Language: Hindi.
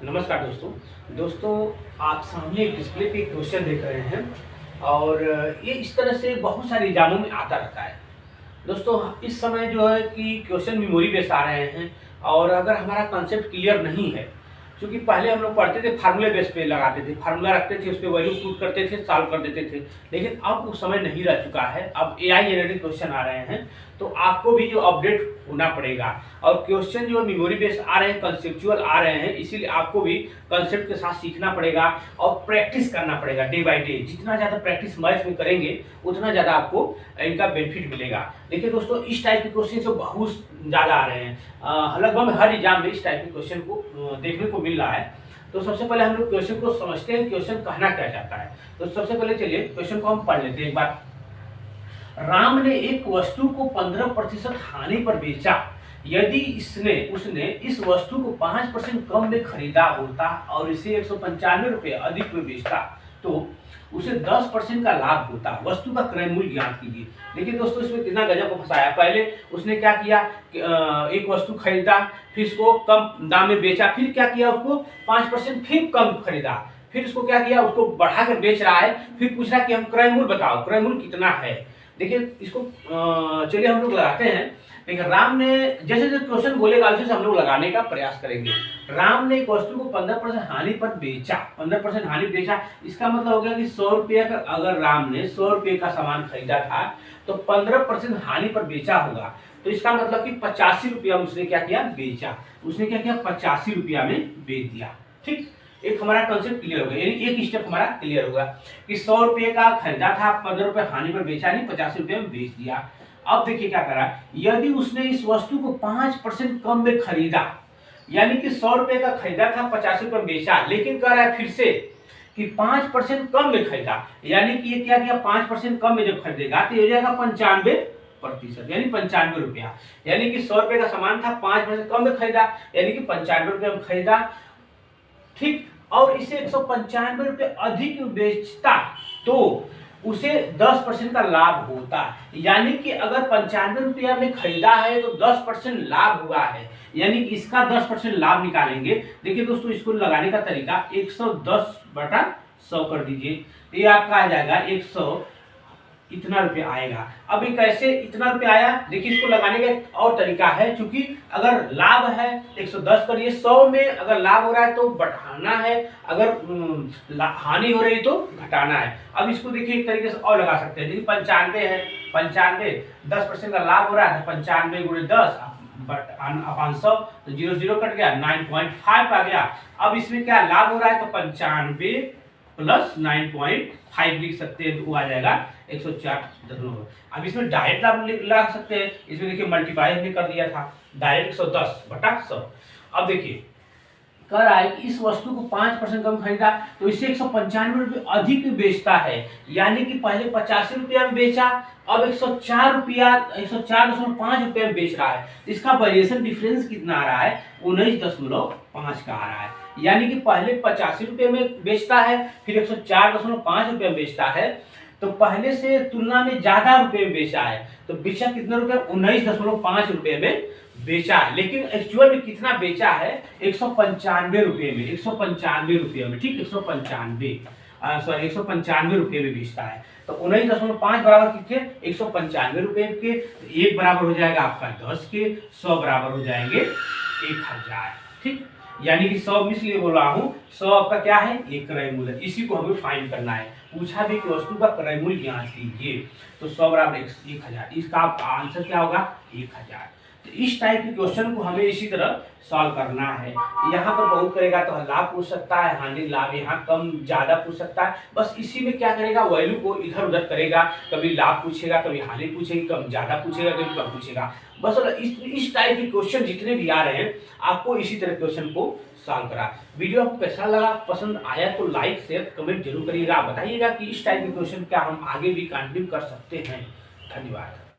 नमस्कार दोस्तों आप सामने एक डिस्प्ले पे एक क्वेश्चन देख रहे हैं और ये इस तरह से बहुत सारे एग्जामों में आता रहता है। दोस्तों इस समय जो है कि क्वेश्चन मेमोरी बेस्ड आ रहे हैं और अगर हमारा कंसेप्ट क्लियर नहीं है, क्योंकि पहले हम लोग पढ़ते थे फार्मूले बेस पे लगाते थे, फार्मूला रखते थे, उस पर वैल्यू पुट करते थे, सॉल्व कर देते थे। लेकिन अब वो समय नहीं रह चुका है, अब एआई जनरेटेड क्वेश्चन आ रहे हैं, तो आपको भी जो अपडेट होना पड़ेगा। और क्वेश्चन जो मेमोरी बेस्ड आ रहे हैं, कंसेप्चुअल आ रहे हैं, इसीलिए आपको भी कंसेप्ट के साथ सीखना पड़ेगा और प्रैक्टिस करना पड़ेगा डे बाय डे। जितना ज़्यादा प्रैक्टिस मैथ्स में करेंगे उतना ज़्यादा आपको इनका बेनिफिट मिलेगा। देखिए दोस्तों, इस टाइप के क्वेश्चन तो बहुत ज़्यादा आ रहे हैं, लगभग हर एग्जाम में इस टाइप के क्वेश्चन को देखने को मिल रहा है। तो सबसे पहले हम लोग क्वेश्चन को समझते हैं, क्वेश्चन कहना क्या चाहता है। तो सबसे पहले चलिए क्वेश्चन को हम पढ़ लेते हैं एक बार। राम ने एक वस्तु को 15% हानि पर बेचा। यदि उसने इस वस्तु को 5% कम में खरीदा होता और इसे 195 रुपये अधिक में बेचता तो उसे 10% का लाभ होता। वस्तु का क्रय मूल्य ज्ञात कीजिए। देखिए दोस्तों, इसमें कितना गजब को फंसाया। पहले उसने क्या किया, एक वस्तु खरीदा, फिर इसको कम दाम में बेचा, फिर क्या किया, उसको 5% फिर कम खरीदा, फिर उसको क्या किया, उसको बढ़ा कर बेच रहा है, फिर पूछ रहा है कि हम क्रय मूल्य बताओ, क्रय मूल्य कितना है। देखिए इसको चलिए हम लोग लगाते हैं। लेकिन राम ने जैसे जैसे क्वेश्चन बोलेगा उसे हम लोग लगाने का प्रयास करेंगे। राम ने एक वस्तु को 15% हानि पर बेचा, 15% हानि बेचा, इसका मतलब हो गया कि 100 रुपये का, अगर राम ने 100 रुपये का सामान खरीदा था तो 15% हानि पर बेचा होगा। तो इसका मतलब कि 85 रुपया उसने क्या किया, बेचा। उसने क्या किया, 85 रुपया में बेच दिया। ठीक, एक हमारा कंसेप्ट क्लियर हो गया, यानी एक स्टेप हमारा क्लियर होगा कि 100 रुपये का खरीदा था, 15 रुपये हानि पर बेचा नहीं, 85 रुपये में बेच दिया। अब देखिए क्या करा, यदि उसने इस वस्तु को 5% कम में खरीदा, यानी कि 100 रुपये का खरीदा था, 85 रुपये में बेचा, लेकिन कह रहा है फिर से कि 5% कम में खरीदा, यानी कि ये क्या किया, 5% कम में जब खरीदेगा तो ये हो जाएगा 95%, यानी 95 रुपया। यानी कि 100 रुपये का सामान था, 5% कम में खरीदा, यानी कि 95 रुपये में खरीदा। ठीक, और इसे 195 रुपये अधिक बेचता तो उसे 10% का लाभ होता। यानी कि अगर 95 रुपया में खरीदा है तो 10% लाभ हुआ है, यानी कि इसका 10% लाभ निकालेंगे। देखिए दोस्तों, इसको लगाने का तरीका 110/100 कर दीजिए, ये आपका आ जाएगा 100 इतना रुपया आएगा। अब ये कैसे इतना रुपया आया, देखिए इसको लगाने का एक और तरीका है। क्योंकि अगर लाभ है 110 करिए, 100 में अगर लाभ हो रहा है तो बढ़ाना है, अगर हानि हो रही है तो घटाना है। अब इसको देखिए एक तरीके से और लगा सकते हैं। देखिए 95 है, 95 10% का लाभ हो रहा है, 95 × 10 अपान 100, तो 0 कट गया, 9.5 आ गया। अब इसमें क्या लाभ हो रहा है, तो 95 + 9.5 लिख सकते हैं, तो वो आ जाएगा 104। अब इसमें डायरेक्ट लाभ लगा सकते हैं। इसमें देखिए मल्टीप्लाई हमने कर दिया था, डायरेक्ट 110/100। अब देखिए कह रहा है कि इस वस्तु को 5% कम खरीदा तो इसे 195 रुपये अधिक बेचता है, यानी कि पहले 85 रुपया में बेचा, अब 104 रुपया 104.5 रुपये में बेच रहा है। इसका वेरिएशन डिफरेंस कितना आ रहा है, 19.5 का आ रहा है। यानी कि पहले 85 रुपये में बेचता है, फिर 104.5 रुपये में बेचता है, तो पहले से तुलना में ज्यादा रुपये में बेचा है। तो बेचा कितने रुपये, 19.5 रुपये में बेचा है। लेकिन एक्चुअल में कितना बेचा है, 195 रुपये में, 195 रुपये में। ठीक, 195 रुपये में बेचता है। तो 19.5 बराबर कितने, 195 रुपये के, एक बराबर हो जाएगा आपका 10 के, 100 बराबर हो जाएंगे 1000। ठीक, यानी कि 100 इसलिए बोल रहा हूँ, 100 आपका क्या है, एक क्रय मूल्य। इसी को हमें फाइंड करना है। पूछा भी कि वस्तु का क्रय मूल्य ज्ञात कीजिए, तो 100 बराबर 1000, इसका आपका आंसर क्या होगा, 1000। तो इस टाइप के क्वेश्चन को हमें इसी तरह सॉल्व करना है। यहाँ पर बहुत करेगा तो लाभ पूछ सकता है, हानि लाभ यहाँ कम ज्यादा पूछ सकता है। बस इसी में क्या करेगा, वैल्यू को इधर उधर करेगा, कभी लाभ पूछेगा, कभी हानि पूछेगी, कम ज्यादा पूछेगा, कभी कम पूछेगा। बस इस टाइप के क्वेश्चन जितने भी आ रहे हैं, आपको इसी तरह क्वेश्चन को सॉल्व करा। वीडियो आपको कैसा लगा, पसंद आया तो लाइक शेयर कमेंट जरूर करिएगा। बताइएगा कि इस टाइप के क्वेश्चन क्या हम आगे भी कंटिन्यू कर सकते हैं। धन्यवाद।